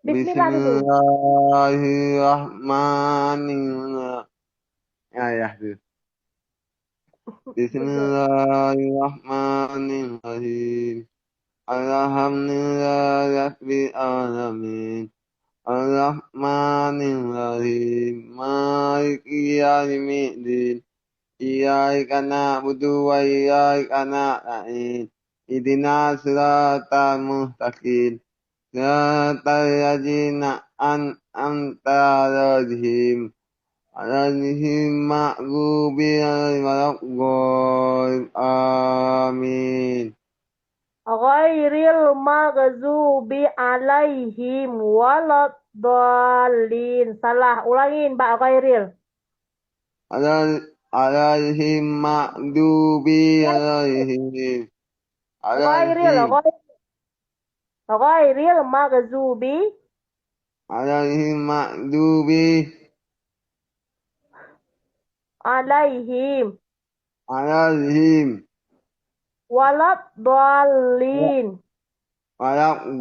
Bismillah dulu. Bismillahirrahmanirrahim. Ya, ya, tuh. Betul. Bismillahirrahmanirrahim. Alhamdulillah Rabbil alamin. Ar-Rahmanir-Rahim. Maliki yaumiddin. Iyyaka na'budu wa iyyaka nasta'in. Ihdinas siratal mustaqim. Siratal ladzina an'amta 'alaihim. Alaihim maghdubi 'alaihim waladdallin. Amin. Ghairil maghzubi alaihim waladdallin. Salah, ulangin Mbak Ghairil. Alaihim maghdubi 'alaihim. Ghairil, Alaihim. ghairil maghzubi Alaihim maghdubi. alaihim Alaihim. waladdallin. Waladdallin.